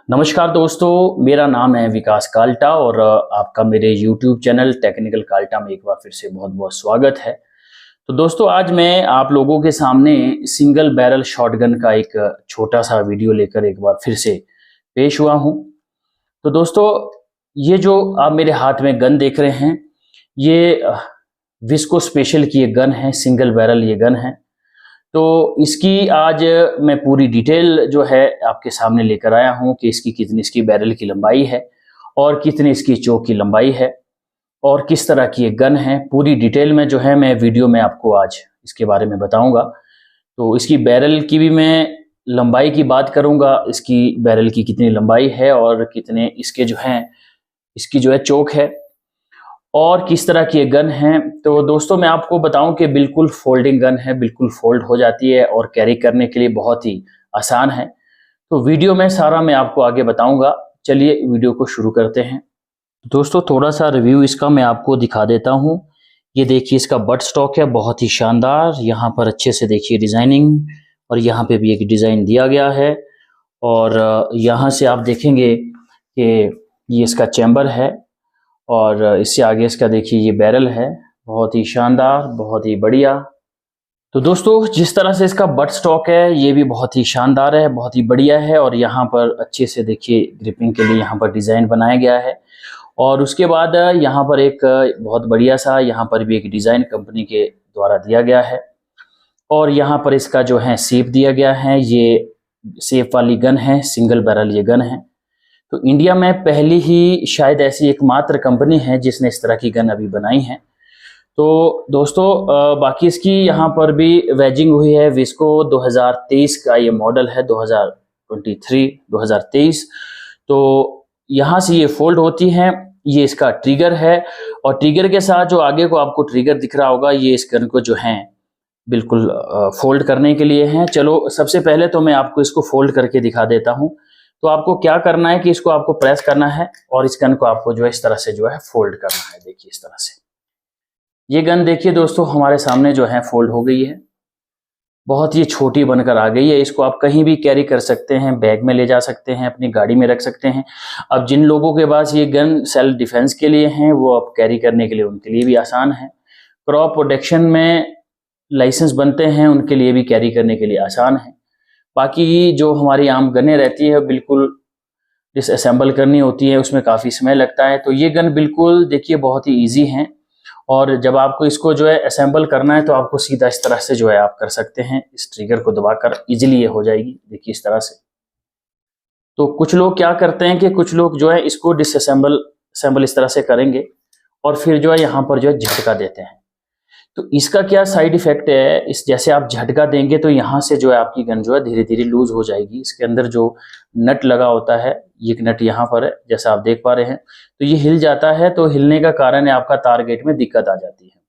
नमस्कार दोस्तों, मेरा नाम है विकास काल्टा और आपका मेरे YouTube चैनल टेक्निकल काल्टा में एक बार फिर से बहुत बहुत स्वागत है। तो दोस्तों, आज मैं आप लोगों के सामने सिंगल बैरल शॉटगन का एक छोटा सा वीडियो लेकर एक बार फिर से पेश हुआ हूं। तो दोस्तों, ये जो आप मेरे हाथ में गन देख रहे हैं, ये विस्को स्पेशल की ये गन है, सिंगल बैरल ये गन है। तो इसकी आज मैं पूरी डिटेल जो है आपके सामने लेकर आया हूं कि इसकी कितनी इसकी बैरल की लंबाई है और कितनी इसकी चोक की लंबाई है और किस तरह की ये गन है। पूरी डिटेल में जो है मैं वीडियो में आपको आज इसके बारे में बताऊंगा। तो इसकी बैरल की भी मैं लंबाई की बात करूंगा, इसकी बैरल की कितनी लंबाई है और कितने इसके जो हैं इसकी जो है चोक है और किस तरह की ये गन है। तो दोस्तों, मैं आपको बताऊं कि बिल्कुल फोल्डिंग गन है, बिल्कुल फोल्ड हो जाती है और कैरी करने के लिए बहुत ही आसान है। तो वीडियो में सारा मैं आपको आगे बताऊंगा। चलिए वीडियो को शुरू करते हैं। दोस्तों, थोड़ा सा रिव्यू इसका मैं आपको दिखा देता हूं। ये देखिए, इसका बट स्टॉक है बहुत ही शानदार। यहाँ पर अच्छे से देखिए डिजाइनिंग, और यहाँ पे भी एक डिजाइन दिया गया है। और यहाँ से आप देखेंगे कि ये इसका चैम्बर है और इससे आगे इसका देखिए ये बैरल है, बहुत ही शानदार, बहुत ही बढ़िया। तो दोस्तों, जिस तरह से इसका बट स्टॉक है ये भी बहुत ही शानदार है, बहुत ही बढ़िया है। और यहाँ पर अच्छे से देखिए ग्रिपिंग के लिए यहाँ पर डिज़ाइन बनाया गया है। और उसके बाद यहाँ पर एक बहुत बढ़िया सा यहाँ पर भी एक डिज़ाइन कंपनी के द्वारा दिया गया है। और यहाँ पर इसका जो है शेप दिया गया है, ये शेप वाली गन है, सिंगल बैरल ये गन है। तो इंडिया में पहली ही शायद ऐसी एकमात्र कंपनी है जिसने इस तरह की गन अभी बनाई है। तो दोस्तों, बाकी इसकी यहाँ पर भी वेजिंग हुई है। विस्को 2023 का ये मॉडल है, 2023। तो यहाँ से ये फोल्ड होती हैं। ये इसका ट्रिगर है और ट्रिगर के साथ जो आगे को आपको ट्रिगर दिख रहा होगा, ये इस गन को जो है बिल्कुल फोल्ड करने के लिए हैं। चलो, सबसे पहले तो मैं आपको इसको फोल्ड करके दिखा देता हूँ। तो आपको क्या करना है कि इसको आपको प्रेस करना है और इस गन को आपको जो है इस तरह से जो है फोल्ड करना है। देखिए इस तरह से ये गन देखिए दोस्तों हमारे सामने जो है फोल्ड हो गई है, बहुत ही छोटी बनकर आ गई है। इसको आप कहीं भी कैरी कर सकते हैं, बैग में ले जा सकते हैं, अपनी गाड़ी में रख सकते हैं। अब जिन लोगों के पास ये गन सेल्फ डिफेंस के लिए हैं, वो अब कैरी करने के लिए उनके लिए भी आसान है। क्रॉप प्रोटेक्शन में लाइसेंस बनते हैं, उनके लिए भी कैरी करने के लिए आसान है। बाकी जो हमारी आम गनें रहती है बिल्कुल डिसअसेंबल करनी होती है, उसमें काफ़ी समय लगता है। तो ये गन बिल्कुल देखिए बहुत ही इजी हैं। और जब आपको इसको जो है असेंबल करना है तो आपको सीधा इस तरह से जो है आप कर सकते हैं, इस ट्रिगर को दबाकर इजीली ये हो जाएगी। देखिए इस तरह से। तो कुछ लोग क्या करते हैं कि कुछ लोग जो है इसको असेंबल इस तरह से करेंगे और फिर जो है यहाँ पर जो है झटका देते हैं। तो इसका क्या साइड इफेक्ट है, इस जैसे आप झटका देंगे तो यहाँ से जो है आपकी गन जो है धीरे धीरे लूज हो जाएगी। इसके अंदर जो नट लगा होता है, ये नट यहाँ पर है जैसा आप देख पा रहे हैं, तो ये हिल जाता है। तो हिलने का कारण है आपका टारगेट में दिक्कत आ जाती है।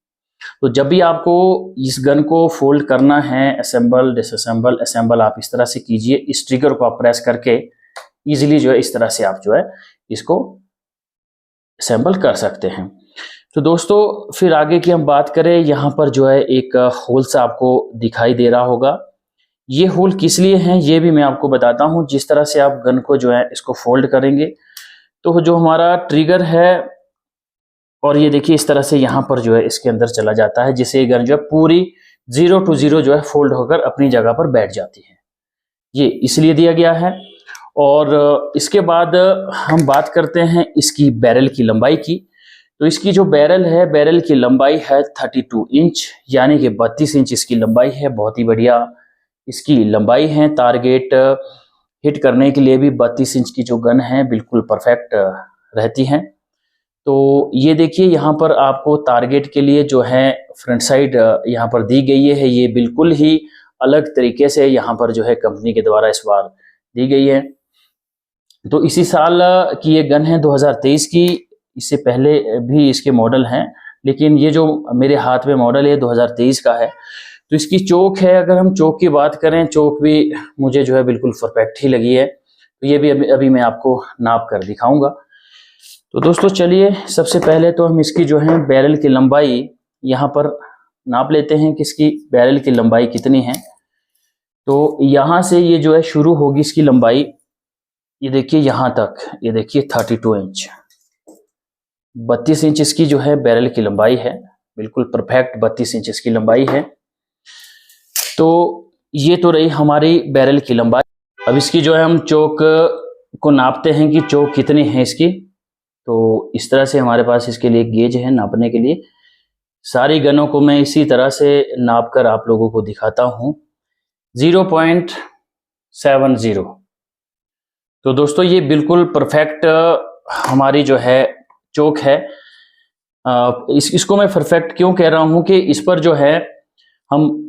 तो जब भी आपको इस गन को फोल्ड करना है, असेंबल डिसअसेंबल असेंबल आप इस तरह से कीजिए। इस ट्रिगर को आप प्रेस करके इजिली जो है इस तरह से आप जो है इसको असेंबल कर सकते हैं। तो दोस्तों, फिर आगे की हम बात करें, यहाँ पर जो है एक होल सा आपको दिखाई दे रहा होगा। ये होल किस लिए हैं ये भी मैं आपको बताता हूँ। जिस तरह से आप गन को जो है इसको फोल्ड करेंगे तो जो हमारा ट्रिगर है, और ये देखिए इस तरह से यहाँ पर जो है इसके अंदर चला जाता है, जिससे ये गन जो है पूरी 0 to 0 जो है फोल्ड होकर अपनी जगह पर बैठ जाती है। ये इसलिए दिया गया है। और इसके बाद हम बात करते हैं इसकी बैरल की लंबाई की। तो इसकी जो बैरल है, बैरल की लंबाई है 32 इंच, यानी कि 32 इंच इसकी लंबाई है। बहुत ही बढ़िया इसकी लंबाई है। टारगेट हिट करने के लिए भी 32 इंच की जो गन है बिल्कुल परफेक्ट रहती हैं। तो ये देखिए यहाँ पर आपको टारगेट के लिए जो है फ्रंट साइड यहाँ पर दी गई है, ये बिल्कुल ही अलग तरीके से यहाँ पर जो है कंपनी के द्वारा इस बार दी गई है। तो इसी साल की ये गन है, 2023 की। इससे पहले भी इसके मॉडल हैं, लेकिन ये जो मेरे हाथ में मॉडल है 2023 का है। तो इसकी चोक है, अगर हम चोक की बात करें, चोक भी मुझे जो है बिल्कुल परफेक्ट ही लगी है। तो ये भी अभी मैं आपको नाप कर दिखाऊंगा। तो दोस्तों चलिए, सबसे पहले तो हम इसकी जो है बैरल की लंबाई यहाँ पर नाप लेते हैं कि इसकी बैरल की लंबाई कितनी है। तो यहाँ से ये जो है शुरू होगी इसकी लंबाई, ये देखिए यहाँ तक, ये देखिए 32 इंच, 32 इंच इसकी जो है बैरल की लंबाई है, बिल्कुल परफेक्ट 32 इंच इसकी लंबाई है। तो ये तो रही हमारी बैरल की लंबाई। अब इसकी जो है हम चोक को नापते हैं कि चोक कितनी है इसकी। तो इस तरह से हमारे पास इसके लिए गेज है नापने के लिए। सारी गनों को मैं इसी तरह से नाप कर आप लोगों को दिखाता हूं। 0.70। तो दोस्तों ये बिल्कुल परफेक्ट हमारी जो है चोक है। इसको मैं परफेक्ट क्यों कह रहा हूं कि इस पर जो है हम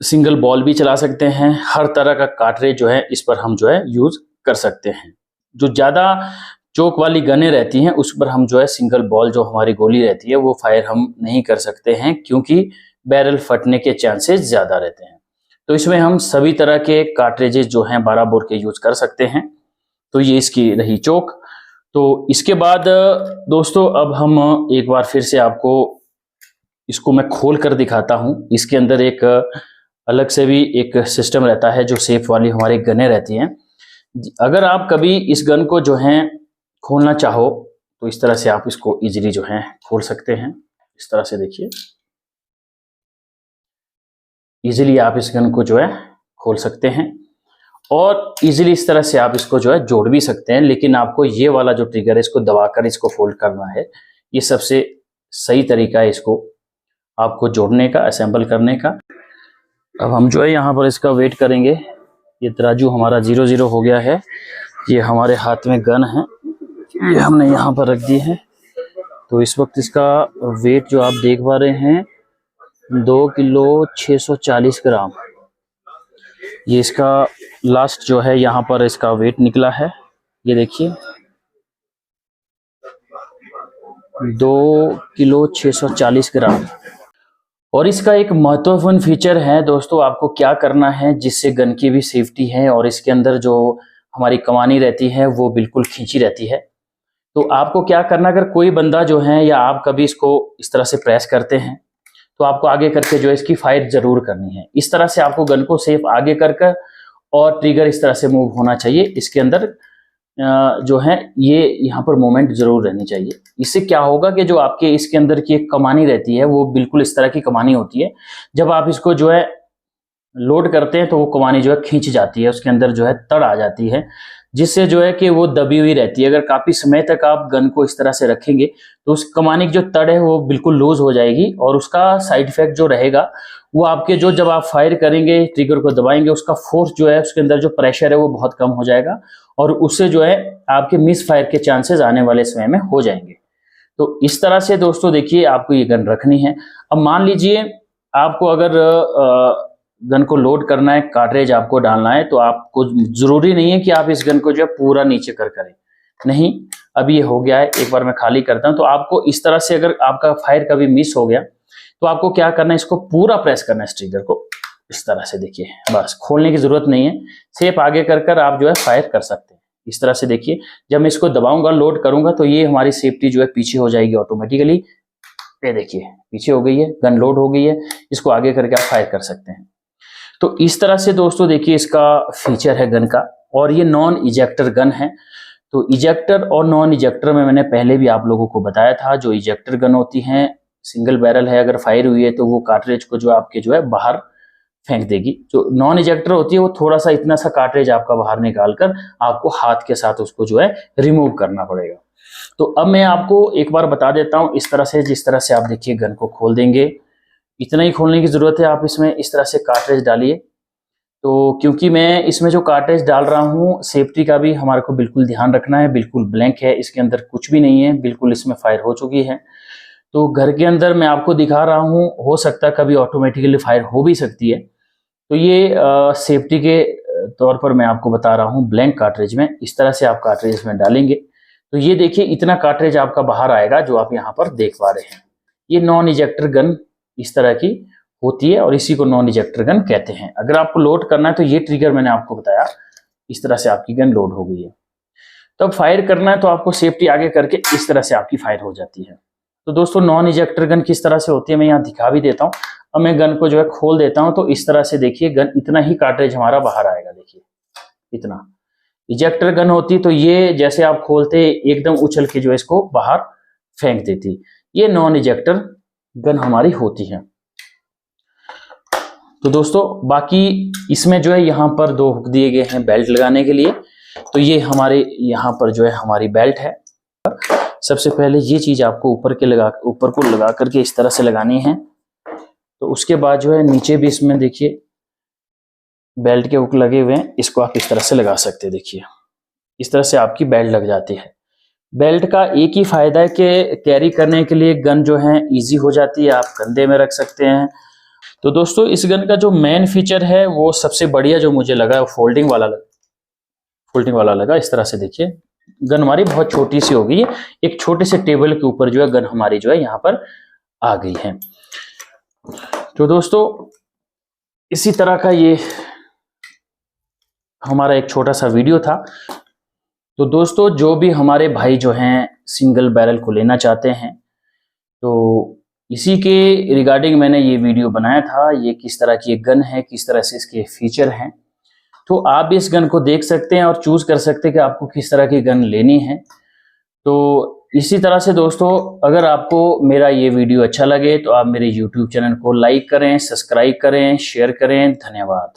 सिंगल बॉल भी चला सकते हैं, हर तरह का कार्ट्रिज जो है इस पर हम जो है यूज कर सकते हैं। जो ज्यादा चोक वाली गनें रहती हैं उस पर हम जो है सिंगल बॉल जो हमारी गोली रहती है वो फायर हम नहीं कर सकते हैं, क्योंकि बैरल फटने के चांसेस ज्यादा रहते हैं। तो इसमें हम सभी तरह के कार्ट्रिजेज जो हैं 12 बोर के यूज कर सकते हैं। तो ये इसकी रही चोक। तो इसके बाद दोस्तों अब हम एक बार फिर से आपको इसको मैं खोल कर दिखाता हूं। इसके अंदर एक अलग से भी एक सिस्टम रहता है जो सेफ वाली हमारी गनें रहती हैं। अगर आप कभी इस गन को जो है खोलना चाहो तो इस तरह से आप इसको इजीली जो है खोल सकते हैं। इस तरह से देखिए, इजीली आप इस गन को जो है खोल सकते हैं और इजीली इस तरह से आप इसको जो है जोड़ भी सकते हैं। लेकिन आपको ये वाला जो ट्रिगर है इसको दबाकर इसको फोल्ड करना है, ये सबसे सही तरीका है इसको आपको जोड़ने का, असेंबल करने का। अब हम जो है यहाँ पर इसका वेट करेंगे। ये तराजू हमारा 0-0 हो गया है। ये हमारे हाथ में गन है, ये हमने यहाँ पर रख दी है। तो इस वक्त इसका वेट जो आप देख पा रहे हैं 2 किलो 640 ग्राम। ये इसका लास्ट जो है यहाँ पर इसका वेट निकला है, ये देखिए 2 किलो 640 ग्राम। और इसका एक महत्वपूर्ण फीचर है दोस्तों, आपको क्या करना है जिससे गन की भी सेफ्टी है और इसके अंदर जो हमारी कमानी रहती है वो बिल्कुल खींची रहती है। तो आपको क्या करना, अगर कोई बंदा जो है या आप कभी इसको इस तरह से प्रेस करते हैं तो आपको आगे करके जो है इसकी फायर जरूर करनी है। इस तरह से आपको गन को सेफ आगे कर और ट्रिगर इस तरह से मूव होना चाहिए। इसके अंदर जो है ये यहाँ पर मोमेंट जरूर रहनी चाहिए। इससे क्या होगा कि जो आपके इसके अंदर की एक कमानी रहती है वो बिल्कुल इस तरह की कमानी होती है। जब आप इसको जो है लोड करते हैं तो वो कमानी जो है खींच जाती है, उसके अंदर जो है तड़ आ जाती है, जिससे जो है कि वो दबी हुई रहती है। अगर काफी समय तक आप गन को इस तरह से रखेंगे तो उस कमानी की जो तड़ है वो बिल्कुल लूज हो जाएगी और उसका साइड इफेक्ट जो रहेगा वो आपके जो जब आप फायर करेंगे ट्रिगर को दबाएंगे उसका फोर्स जो है उसके अंदर जो प्रेशर है वो बहुत कम हो जाएगा और उससे जो है आपके मिस फायर के चांसेस आने वाले समय में हो जाएंगे। तो इस तरह से दोस्तों देखिए आपको ये गन रखनी है। अब मान लीजिए आपको अगर गन को लोड करना है, कार्ट्रिज आपको डालना है, तो आपको जरूरी नहीं है कि आप इस गन को जो है पूरा नीचे कर करें। नहीं, अब ये हो गया है, एक बार मैं खाली करता हूं। तो आपको इस तरह से अगर आपका फायर कभी मिस हो गया तो आपको क्या करना है, इसको पूरा प्रेस करना है इस ट्रिगर को इस तरह से। देखिए बस खोलने की जरूरत नहीं है, सेफ आगे कर आप जो है फायर कर सकते हैं। इस तरह से देखिए जब मैं इसको दबाऊंगा लोड करूंगा तो ये हमारी सेफ्टी जो है पीछे हो जाएगी ऑटोमेटिकली। ये देखिए पीछे हो गई है, गन लोड हो गई है, इसको आगे करके आप फायर कर सकते हैं। तो इस तरह से दोस्तों देखिए इसका फीचर है गन का। और ये नॉन इजेक्टर गन है। तो इजेक्टर और नॉन इजेक्टर में मैंने पहले भी आप लोगों को बताया था। जो इजेक्टर गन होती है सिंगल बैरल है, अगर फायर हुई है तो वो कार्ट्रिज को जो आपके जो है बाहर फेंक देगी। जो नॉन इजेक्टर होती है वो थोड़ा सा इतना सा कार्ट्रिज आपका बाहर निकालकर आपको हाथ के साथ उसको जो है रिमूव करना पड़ेगा। तो अब मैं आपको एक बार बता देता हूं इस तरह से, जिस तरह से आप देखिए गन को खोल देंगे। इतना ही खोलने की जरूरत है, आप इसमें इस तरह से कार्ट्रिज डालिए। तो क्योंकि मैं इसमें जो कार्ट्रिज डाल रहा हूँ सेफ्टी का भी हमारे को बिल्कुल ध्यान रखना है। बिल्कुल ब्लैंक है, इसके अंदर कुछ भी नहीं है, बिल्कुल इसमें फायर हो चुकी है। तो घर के अंदर मैं आपको दिखा रहा हूँ, हो सकता है कभी ऑटोमेटिकली फायर हो भी सकती है। तो ये सेफ्टी के तौर पर मैं आपको बता रहा हूँ। ब्लैंक कार्ट्रिज में इस तरह से आप कार्ट्रिज में डालेंगे तो ये देखिए इतना कार्ट्रिज आपका बाहर आएगा जो आप यहाँ पर देख पा रहे हैं। ये नॉन इजेक्टर गन इस तरह की होती है और इसी को नॉन इजेक्टर गन कहते हैं। अगर आपको लोड करना है तो ये ट्रिगर मैंने आपको बताया, इस तरह से आपकी गन लोड हो गई है। तो अब फायर करना है तो आपको सेफ्टी आगे करके इस तरह से आपकी फायर हो जाती है। तो दोस्तों नॉन इजेक्टर गन किस तरह से होती है मैं यहाँ दिखा भी देता हूँ। अब मैं गन को जो है खोल देता हूँ तो इस तरह से देखिए गन इतना ही कार्ट्रिज हमारा बाहर आएगा। देखिए इतना, इजेक्टर गन होती तो ये जैसे आप खोलते एकदम उछल के जो है इसको बाहर फेंक देती। ये नॉन इजेक्टर गन हमारी होती है। तो दोस्तों बाकी इसमें जो है यहाँ पर 2 हुक दिए गए हैं बेल्ट लगाने के लिए। तो ये हमारे यहाँ पर जो है हमारी बेल्ट है। सबसे पहले ये चीज आपको ऊपर को लगा करके इस तरह से लगानी है। तो उसके बाद जो है नीचे भी इसमें देखिए बेल्ट के हुक लगे हुए हैं, इसको आप इस तरह से लगा सकते हैं। देखिए इस तरह से आपकी बेल्ट लग जाती है। बेल्ट का एक ही फायदा है कि कैरी करने के लिए गन जो है इजी हो जाती है, आप कंधे में रख सकते हैं। तो दोस्तों इस गन का जो मेन फीचर है वो सबसे बढ़िया जो मुझे लगा वो फोल्डिंग वाला लगा। इस तरह से देखिए गन हमारी बहुत छोटी सी हो गई है, एक छोटे से टेबल के ऊपर जो है गन हमारी जो है यहाँ पर आ गई है। तो दोस्तों इसी तरह का ये हमारा एक छोटा सा वीडियो था। तो दोस्तों जो भी हमारे भाई जो हैं सिंगल बैरल को लेना चाहते हैं, तो इसी के रिगार्डिंग मैंने ये वीडियो बनाया था। ये किस तरह की एक गन है, किस तरह से इसके फीचर हैं। तो आप भी इस गन को देख सकते हैं और चूज कर सकते हैं कि आपको किस तरह की गन लेनी है। तो इसी तरह से दोस्तों अगर आपको मेरा ये वीडियो अच्छा लगे तो आप मेरे YouTube चैनल को लाइक करें, सब्सक्राइब करें, शेयर करें। धन्यवाद।